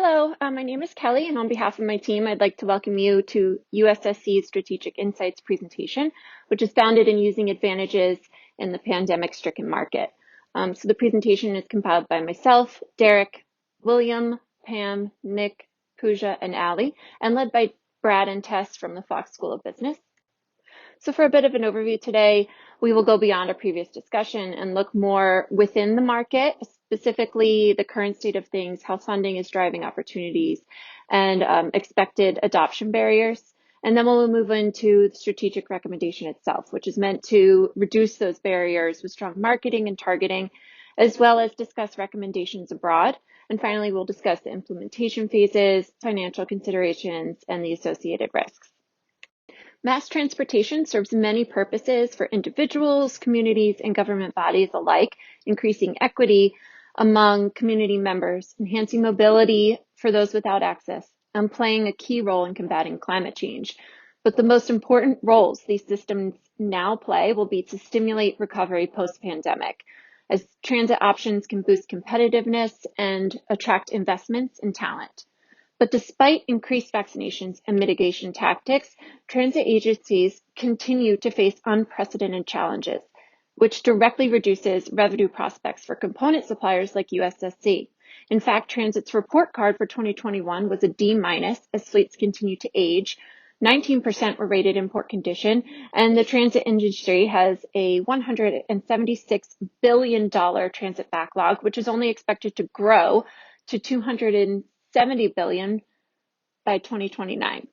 Hello, my name is Kelly, and on behalf of my team, I'd like to welcome you to USSC's Strategic Insights presentation, which is founded in using advantages in the pandemic-stricken market. So the presentation is compiled by myself, Derek, William, Pam, Nick, Pooja, and Ali, and led by Brad and Tess from the Fox School of Business. So for a bit of an overview today, we will go beyond a previous discussion and look more within the market, specifically the current state of things, how funding is driving opportunities, and expected adoption barriers. And then we'll move into the strategic recommendation itself, which is meant to reduce those barriers with strong marketing and targeting, as well as discuss recommendations abroad. And finally, we'll discuss the implementation phases, financial considerations, and the associated risks. Mass transportation serves many purposes for individuals, communities, and government bodies alike, increasing equity among community members, enhancing mobility for those without access, and playing a key role in combating climate change. But the most important roles these systems now play will be to stimulate recovery post-pandemic, as transit options can boost competitiveness and attract investments and talent. But despite increased vaccinations and mitigation tactics, transit agencies continue to face unprecedented challenges, which directly reduces revenue prospects for component suppliers like USSC. In fact, Transit's report card for 2021 was a D- as fleets continue to age. 19% were rated in poor condition, and the transit industry has a $176 billion transit backlog, which is only expected to grow to $270 billion by 2029.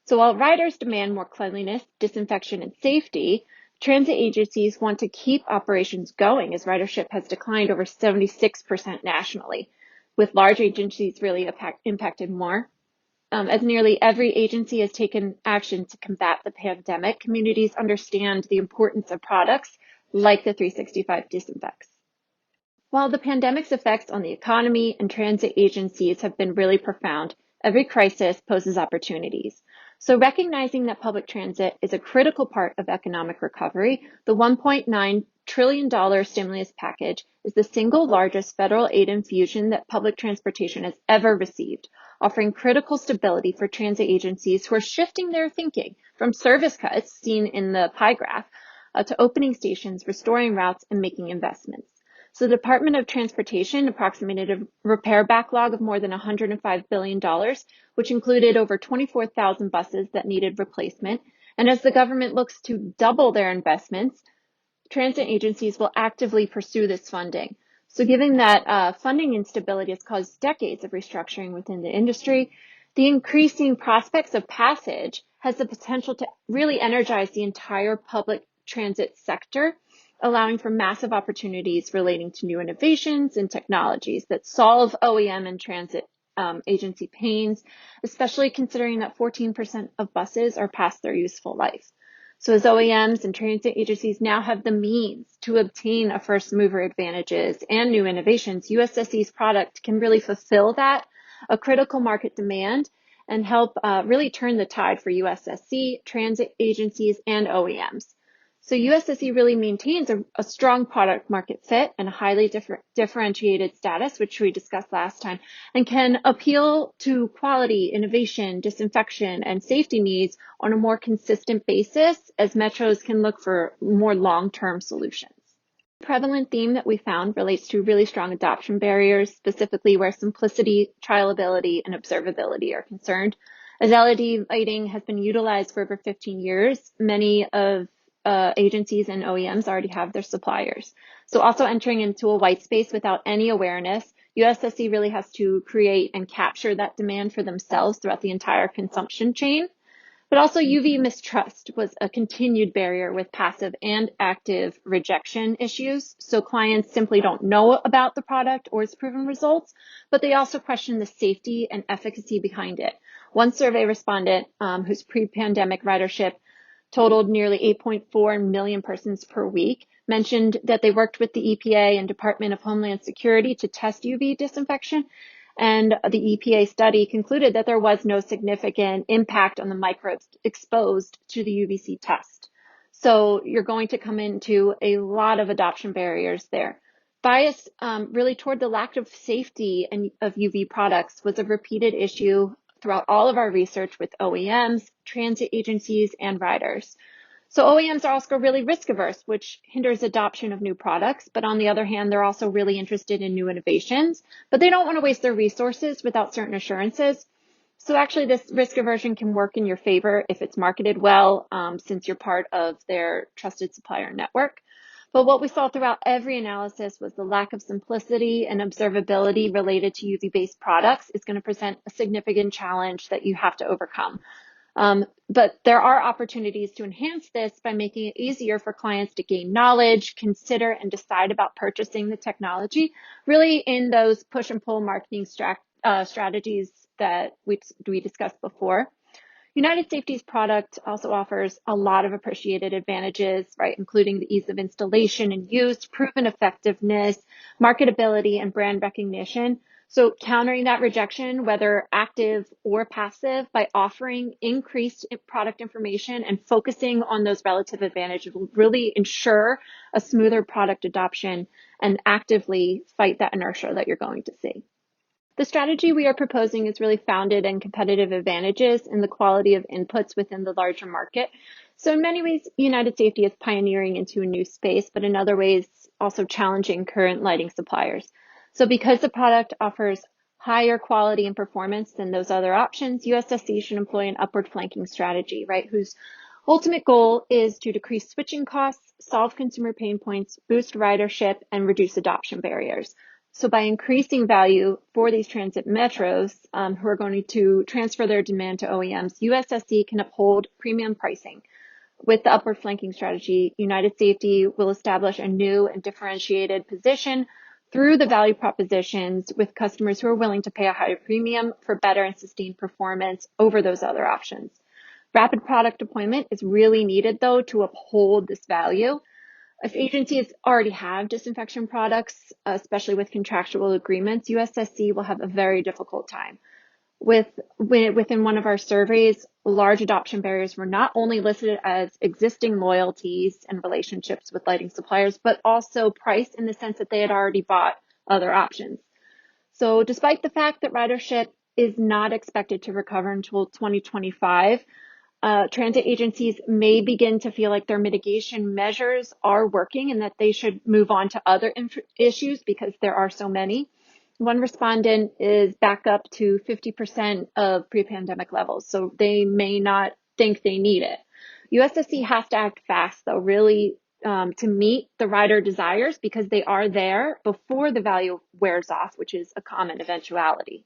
So while riders demand more cleanliness, disinfection, and safety, transit agencies want to keep operations going as ridership has declined over 76% nationally, with large agencies really impacted more. As nearly every agency has taken action to combat the pandemic, communities understand the importance of products like the 365 disinfects. While the pandemic's effects on the economy and transit agencies have been really profound, every crisis poses opportunities. So recognizing that public transit is a critical part of economic recovery, the $1.9 trillion stimulus package is the single largest federal aid infusion that public transportation has ever received, offering critical stability for transit agencies who are shifting their thinking from service cuts, seen in the pie graph, to opening stations, restoring routes, and making investments. So the Department of Transportation approximated a repair backlog of more than $105 billion, which included over 24,000 buses that needed replacement. And as the government looks to double their investments, transit agencies will actively pursue this funding. So given that funding instability has caused decades of restructuring within the industry, the increasing prospects of passage has the potential to really energize the entire public transit sector, allowing for massive opportunities relating to new innovations and technologies that solve OEM and transit agency pains, especially considering that 14% of buses are past their useful life. So as OEMs and transit agencies now have the means to obtain a first mover advantages and new innovations, USSC's product can really fulfill that, a critical market demand, and help really turn the tide for USSC, transit agencies, and OEMs. So USSC really maintains a strong product market fit and a highly differentiated status, which we discussed last time, and can appeal to quality, innovation, disinfection, and safety needs on a more consistent basis as metros can look for more long-term solutions. The prevalent theme that we found relates to really strong adoption barriers, specifically where simplicity, trialability, and observability are concerned. As LED lighting has been utilized for over 15 years, many of agencies and OEMs already have their suppliers. So also entering into a white space without any awareness, USSC really has to create and capture that demand for themselves throughout the entire consumption chain. But also UV mistrust was a continued barrier with passive and active rejection issues. So clients simply don't know about the product or its proven results, but they also question the safety and efficacy behind it. One survey respondent whose pre-pandemic ridership totaled nearly 8.4 million persons per week, mentioned that they worked with the EPA and Department of Homeland Security to test UV disinfection. And the EPA study concluded that there was no significant impact on the microbes exposed to the UVC test. So you're going to come into a lot of adoption barriers there. Bias really toward the lack of safety and of UV products was a repeated issue throughout all of our research with OEMs, transit agencies, and riders. So OEMs are also really risk averse, which hinders adoption of new products. But on the other hand, they're also really interested in new innovations, but they don't want to waste their resources without certain assurances. So actually this risk aversion can work in your favor if it's marketed well, since you're part of their trusted supplier network. But what we saw throughout every analysis was the lack of simplicity and observability related to UV-based products is going to present a significant challenge that you have to overcome. But there are opportunities to enhance this by making it easier for clients to gain knowledge, consider, and decide about purchasing the technology, really in those push and pull marketing strategies that we discussed before. United Safety's product also offers a lot of appreciated advantages, right, including the ease of installation and use, proven effectiveness, marketability, and brand recognition. So countering that rejection, whether active or passive, by offering increased product information and focusing on those relative advantages will really ensure a smoother product adoption and actively fight that inertia that you're going to see. The strategy we are proposing is really founded in competitive advantages and the quality of inputs within the larger market. So in many ways, United Safety is pioneering into a new space, but in other ways, also challenging current lighting suppliers. So because the product offers higher quality and performance than those other options, USSC should employ an upward flanking strategy, right, whose ultimate goal is to decrease switching costs, solve consumer pain points, boost ridership, and reduce adoption barriers. So by increasing value for these transit metros who are going to transfer their demand to OEMs, USSC can uphold premium pricing. With the upward flanking strategy, United Safety will establish a new and differentiated position through the value propositions with customers who are willing to pay a higher premium for better and sustained performance over those other options. Rapid product deployment is really needed, though, to uphold this value. If agencies already have disinfection products, especially with contractual agreements, USSC will have a very difficult time. Within one of our surveys, large adoption barriers were not only listed as existing loyalties and relationships with lighting suppliers, but also price in the sense that they had already bought other options. So despite the fact that ridership is not expected to recover until 2025, transit agencies may begin to feel like their mitigation measures are working and that they should move on to other issues because there are so many. One respondent is back up to 50% of pre-pandemic levels, so they may not think they need it. USSC has to act fast, though, really to meet the rider desires because they are there before the value wears off, which is a common eventuality.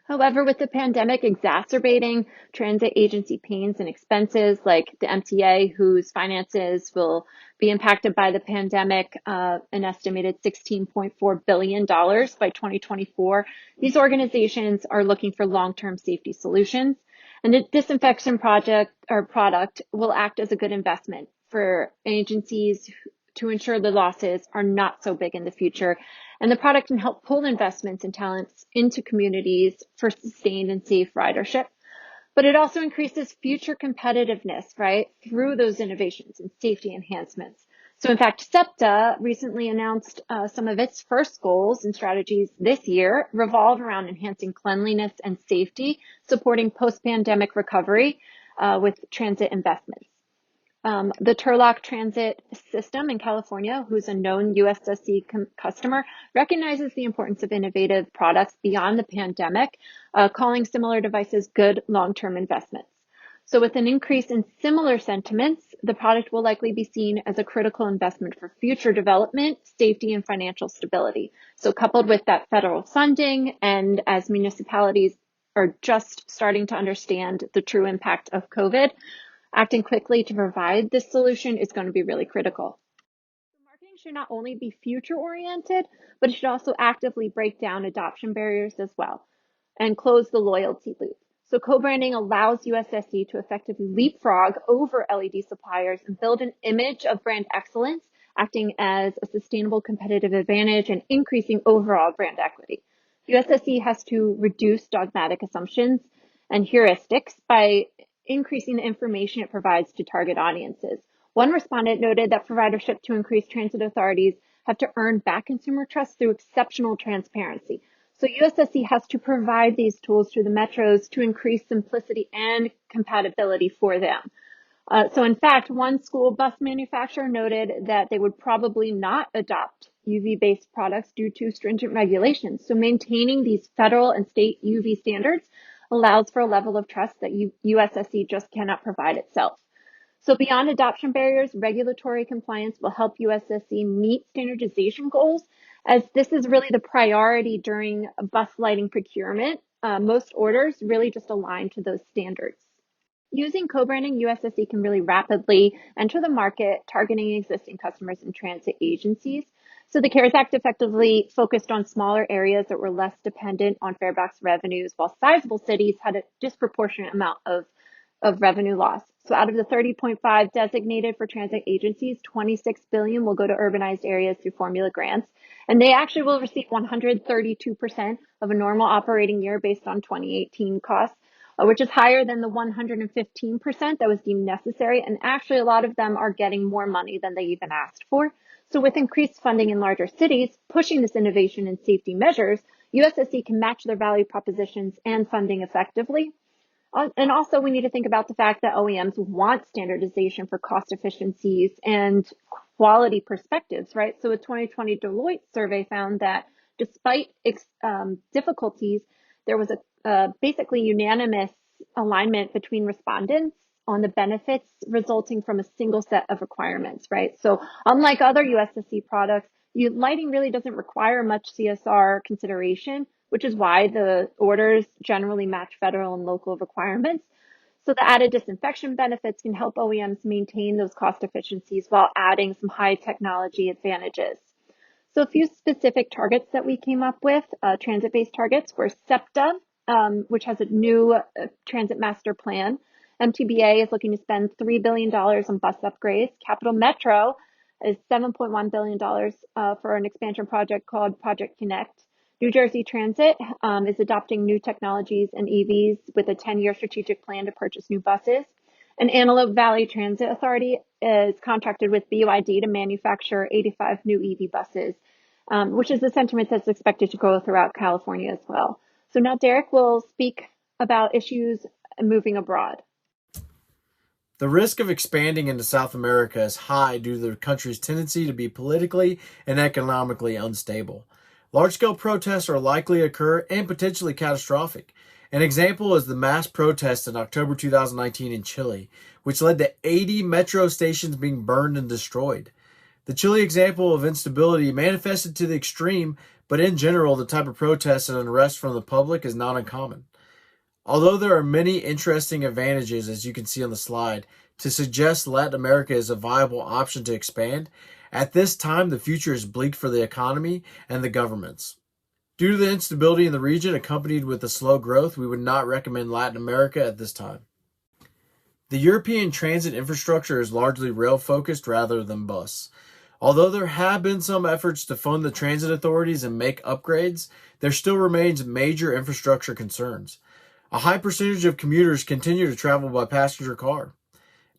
However, with the pandemic exacerbating transit agency pains and expenses like the MTA, whose finances will be impacted by the pandemic, an estimated $16.4 billion by 2024, these organizations are looking for long-term safety solutions. And the disinfection product will act as a good investment for agencies to ensure the losses are not so big in the future. And the product can help pull investments and talents into communities for sustained and safe ridership. But it also increases future competitiveness, right, through those innovations and safety enhancements. So in fact, SEPTA recently announced some of its first goals and strategies this year revolve around enhancing cleanliness and safety, supporting post-pandemic recovery with transit investments. The Turlock Transit System in California, who's a known USSC customer, recognizes the importance of innovative products beyond the pandemic, calling similar devices good long-term investments. So with an increase in similar sentiments, the product will likely be seen as a critical investment for future development, safety, and financial stability. So coupled with that federal funding, and as municipalities are just starting to understand the true impact of COVID, acting quickly to provide this solution is going to be really critical. So marketing should not only be future oriented, but it should also actively break down adoption barriers as well and close the loyalty loop. So co-branding allows USSC to effectively leapfrog over LED suppliers and build an image of brand excellence, acting as a sustainable competitive advantage and increasing overall brand equity. USSC has to reduce dogmatic assumptions and heuristics by increasing the information it provides to target audiences. One respondent noted that for ridership to increase, transit authorities have to earn back consumer trust through exceptional transparency. So USSC has to provide these tools to the metros to increase simplicity and compatibility for them. So in fact, one school bus manufacturer noted that they would probably not adopt UV-based products due to stringent regulations. So maintaining these federal and state UV standards allows for a level of trust that USSC just cannot provide itself. So beyond adoption barriers, regulatory compliance will help USSC meet standardization goals, as this is really the priority during bus lighting procurement. Most orders really just align to those standards. Using co-branding, USSC can really rapidly enter the market, targeting existing customers and transit agencies. So the CARES Act effectively focused on smaller areas that were less dependent on fare box revenues, while sizable cities had a disproportionate amount of revenue loss. So out of the 30.5 designated for transit agencies, 26 billion will go to urbanized areas through formula grants. And they actually will receive 132% of a normal operating year based on 2018 costs, which is higher than the 115% that was deemed necessary. And actually, a lot of them are getting more money than they even asked for. So with increased funding in larger cities, pushing this innovation and safety measures, USSC can match their value propositions and funding effectively. And also, we need to think about the fact that OEMs want standardization for cost efficiencies and quality perspectives, right? So a 2020 Deloitte survey found that despite difficulties, there was a basically unanimous alignment between respondents on the benefits resulting from a single set of requirements, right? So unlike other USSC products, lighting really doesn't require much CSR consideration, which is why the orders generally match federal and local requirements. So the added disinfection benefits can help OEMs maintain those cost efficiencies while adding some high technology advantages. So a few specific targets that we came up with, transit-based targets, were SEPTA, which has a new transit master plan. MTBA is looking to spend $3 billion on bus upgrades. Capital Metro is $7.1 billion for an expansion project called Project Connect. New Jersey Transit is adopting new technologies and EVs with a 10-year strategic plan to purchase new buses. And Antelope Valley Transit Authority is contracted with BYD to manufacture 85 new EV buses, which is a sentiment that's expected to grow throughout California as well. So now Derek will speak about issues moving abroad. The risk of expanding into South America is high due to the country's tendency to be politically and economically unstable. Large-scale protests are likely to occur and potentially catastrophic. An example is the mass protests in October 2019 in Chile, which led to 80 metro stations being burned and destroyed. The Chile example of instability manifested to the extreme, but in general, the type of protest and unrest from the public is not uncommon. Although there are many interesting advantages, as you can see on the slide, to suggest Latin America is a viable option to expand, at this time the future is bleak for the economy and the governments. Due to the instability in the region accompanied with the slow growth, we would not recommend Latin America at this time. The European transit infrastructure is largely rail-focused rather than bus. Although there have been some efforts to fund the transit authorities and make upgrades, there still remains major infrastructure concerns. A high percentage of commuters continue to travel by passenger car.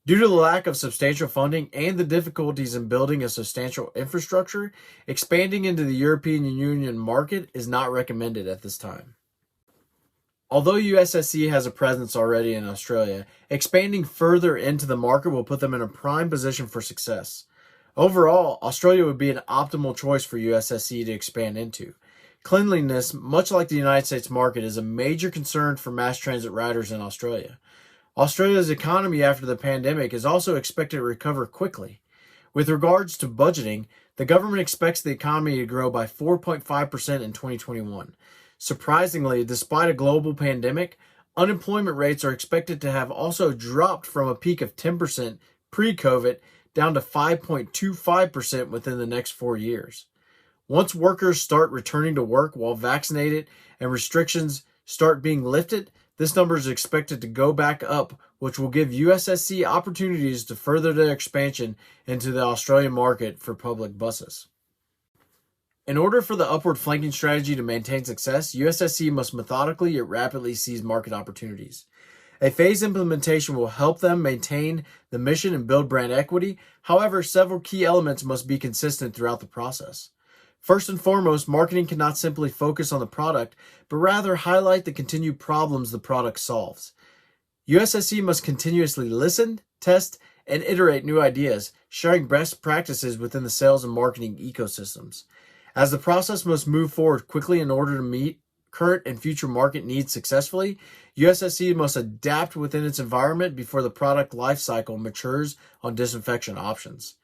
Due to the lack of substantial funding and the difficulties in building a substantial infrastructure, expanding into the European Union market is not recommended at this time. Although USSC has a presence already in Australia, expanding further into the market will put them in a prime position for success. Overall, Australia would be an optimal choice for USSC to expand into. Cleanliness, much like the United States market, is a major concern for mass transit riders in Australia. Australia's economy after the pandemic is also expected to recover quickly. With regards to budgeting, the government expects the economy to grow by 4.5% in 2021. Surprisingly, despite a global pandemic, unemployment rates are expected to have also dropped from a peak of 10% pre-COVID down to 5.25% within the next 4 years. Once workers start returning to work while vaccinated and restrictions start being lifted, this number is expected to go back up, which will give USSC opportunities to further their expansion into the Australian market for public buses. In order for the upward flanking strategy to maintain success, USSC must methodically yet rapidly seize market opportunities. A phased implementation will help them maintain the mission and build brand equity. However, several key elements must be consistent throughout the process. First and foremost, marketing cannot simply focus on the product, but rather highlight the continued problems the product solves. USSC must continuously listen, test, and iterate new ideas, sharing best practices within the sales and marketing ecosystems. As the process must move forward quickly in order to meet current and future market needs successfully, USSC must adapt within its environment before the product lifecycle matures on disinfection options.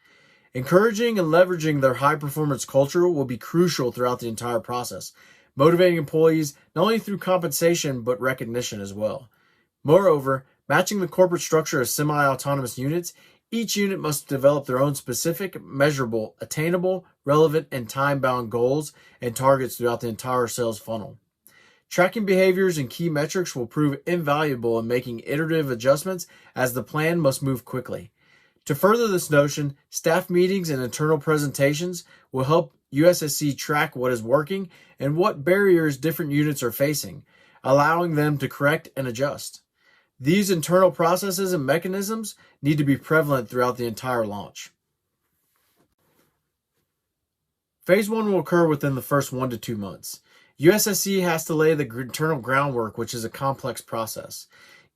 Encouraging and leveraging their high-performance culture will be crucial throughout the entire process, motivating employees not only through compensation but recognition as well. Moreover, matching the corporate structure of semi-autonomous units, each unit must develop their own specific, measurable, attainable, relevant, and time-bound goals and targets throughout the entire sales funnel. Tracking behaviors and key metrics will prove invaluable in making iterative adjustments as the plan must move quickly. To further this notion, staff meetings and internal presentations will help USSC track what is working and what barriers different units are facing, allowing them to correct and adjust. These internal processes and mechanisms need to be prevalent throughout the entire launch. Phase 1 will occur within the first 1 to 2 months. USSC has to lay the internal groundwork, which is a complex process.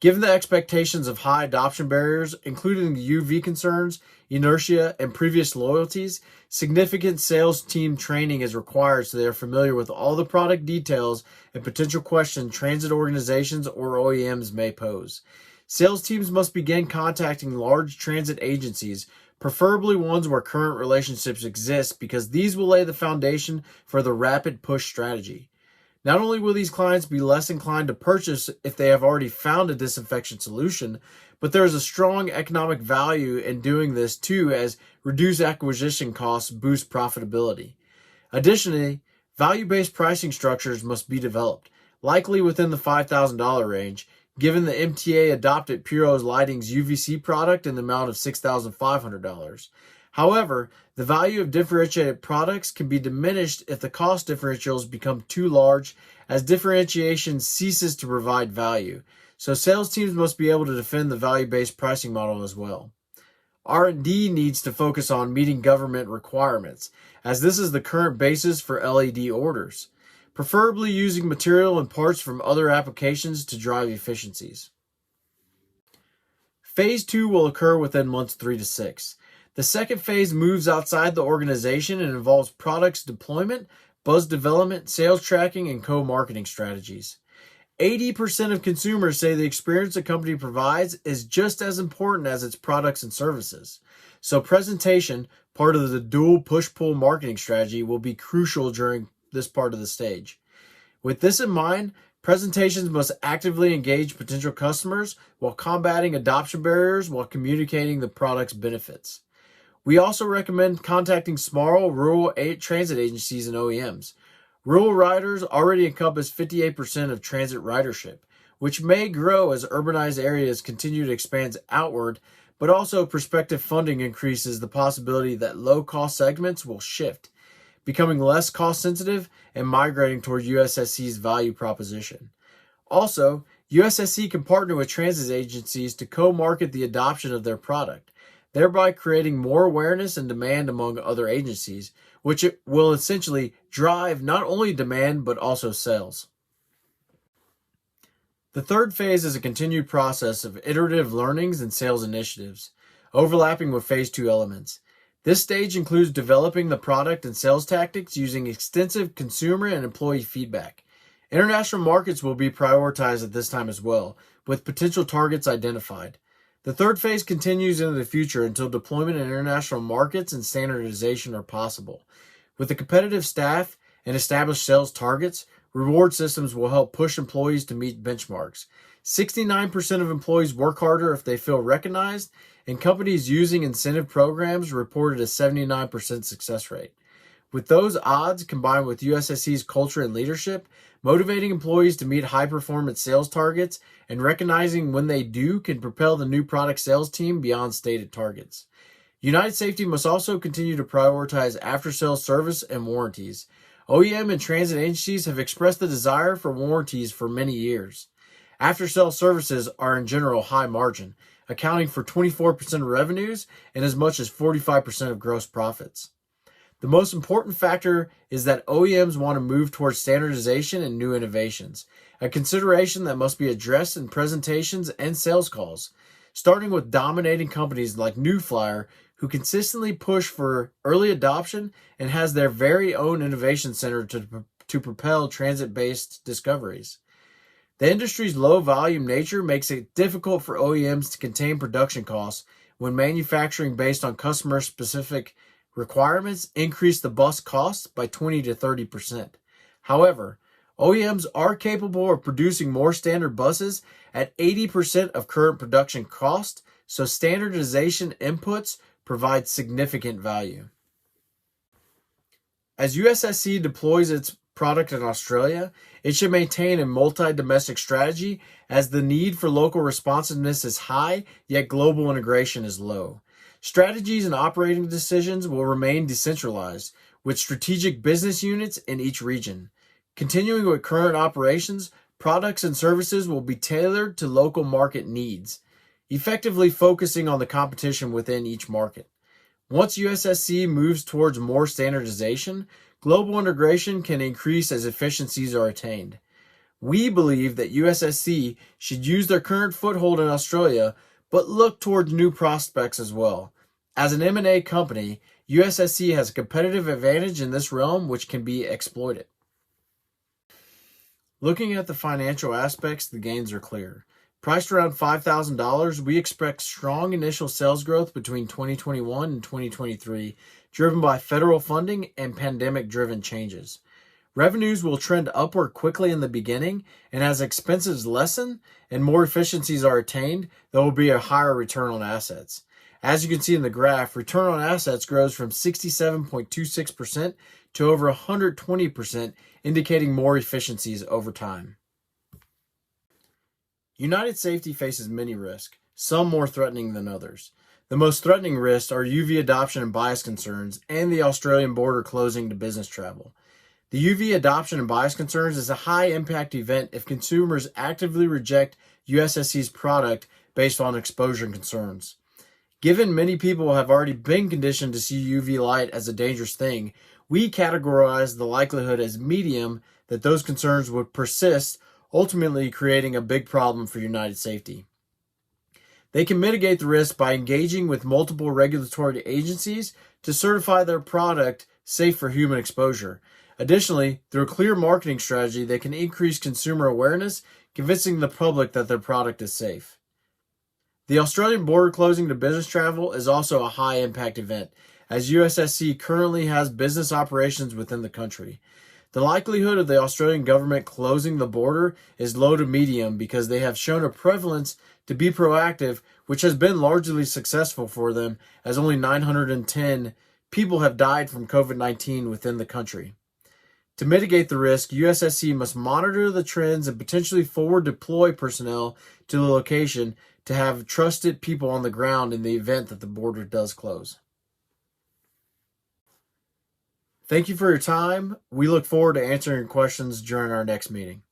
Given the expectations of high adoption barriers, including the UV concerns, inertia, and previous loyalties, significant sales team training is required so they are familiar with all the product details and potential questions transit organizations or OEMs may pose. Sales teams must begin contacting large transit agencies, preferably ones where current relationships exist, because these will lay the foundation for the rapid push strategy. Not only will these clients be less inclined to purchase if they have already found a disinfection solution, but there is a strong economic value in doing this too, as reduced acquisition costs boost profitability. Additionally, value-based pricing structures must be developed, likely within the $5,000 range, given the MTA adopted Puro's Lighting's UVC product in the amount of $6,500. However, the value of differentiated products can be diminished if the cost differentials become too large, as differentiation ceases to provide value. So sales teams must be able to defend the value-based pricing model as well. R&D needs to focus on meeting government requirements, as this is the current basis for LED orders, preferably using material and parts from other applications to drive efficiencies. Phase 2 will occur within months 3 to 6. The second phase moves outside the organization and involves products deployment, buzz development, sales tracking, and co-marketing strategies. 80% of consumers say the experience a company provides is just as important as its products and services. So presentation, part of the dual push-pull marketing strategy, will be crucial during this part of the stage. With this in mind, presentations must actively engage potential customers while combating adoption barriers while communicating the product's benefits. We also recommend contacting small rural transit agencies and OEMs. Rural riders already encompass 58% of transit ridership, which may grow as urbanized areas continue to expand outward, but also prospective funding increases the possibility that low-cost segments will shift, becoming less cost-sensitive and migrating toward USSC's value proposition. Also, USSC can partner with transit agencies to co-market the adoption of their product, thereby creating more awareness and demand among other agencies, which it will essentially drive not only demand but also sales. The third phase is a continued process of iterative learnings and sales initiatives, overlapping with phase 2 elements. This stage includes developing the product and sales tactics using extensive consumer and employee feedback. International markets will be prioritized at this time as well, with potential targets identified. The third phase continues into the future until deployment in international markets and standardization are possible. With a competitive staff and established sales targets, reward systems will help push employees to meet benchmarks. 69% of employees work harder if they feel recognized, and companies using incentive programs reported a 79% success rate. With those odds combined with USSC's culture and leadership, motivating employees to meet high-performance sales targets and recognizing when they do can propel the new product sales team beyond stated targets. United Safety must also continue to prioritize after-sales service and warranties. OEM and transit agencies have expressed the desire for warranties for many years. After-sale services are in general high margin, accounting for 24% of revenues and as much as 45% of gross profits. The most important factor is that OEMs want to move towards standardization and new innovations, a consideration that must be addressed in presentations and sales calls, starting with dominating companies like New Flyer, who consistently push for early adoption and has their very own innovation center to propel transit-based discoveries. The industry's low-volume nature makes it difficult for OEMs to contain production costs when manufacturing based on customer-specific requirements increase the bus costs by 20 to 30%. However, OEMs are capable of producing more standard buses at 80% of current production cost, so standardization inputs provide significant value. As USSC deploys its product in Australia, it should maintain a multi-domestic strategy as the need for local responsiveness is high, yet global integration is low. Strategies and operating decisions will remain decentralized, with strategic business units in each region. Continuing with current operations, products and services will be tailored to local market needs, effectively focusing on the competition within each market. Once USSC moves towards more standardization, global integration can increase as efficiencies are attained. We believe that USSC should use their current foothold in Australia, but look towards new prospects as well. As an M&A company, USSC has a competitive advantage in this realm which can be exploited. Looking at the financial aspects, the gains are clear. Priced around $5,000, we expect strong initial sales growth between 2021 and 2023, driven by federal funding and pandemic-driven changes. Revenues will trend upward quickly in the beginning, and as expenses lessen and more efficiencies are attained, there will be a higher return on assets. As you can see in the graph, return on assets grows from 67.26% to over 120%, indicating more efficiencies over time. United Safety faces many risks, some more threatening than others. The most threatening risks are UV adoption and bias concerns and the Australian border closing to business travel. The UV adoption and bias concerns is a high-impact event if consumers actively reject USSC's product based on exposure concerns. Given many people have already been conditioned to see UV light as a dangerous thing, we categorize the likelihood as medium that those concerns would persist, ultimately creating a big problem for United Safety. They can mitigate the risk by engaging with multiple regulatory agencies to certify their product safe for human exposure. Additionally, through a clear marketing strategy, they can increase consumer awareness, convincing the public that their product is safe. The Australian border closing to business travel is also a high-impact event, as USSC currently has business operations within the country. The likelihood of the Australian government closing the border is low to medium because they have shown a prevalence to be proactive, which has been largely successful for them, as only 910 people have died from COVID-19 within the country. To mitigate the risk, USSC must monitor the trends and potentially forward deploy personnel to the location to have trusted people on the ground in the event that the border does close. Thank you for your time. We look forward to answering your questions during our next meeting.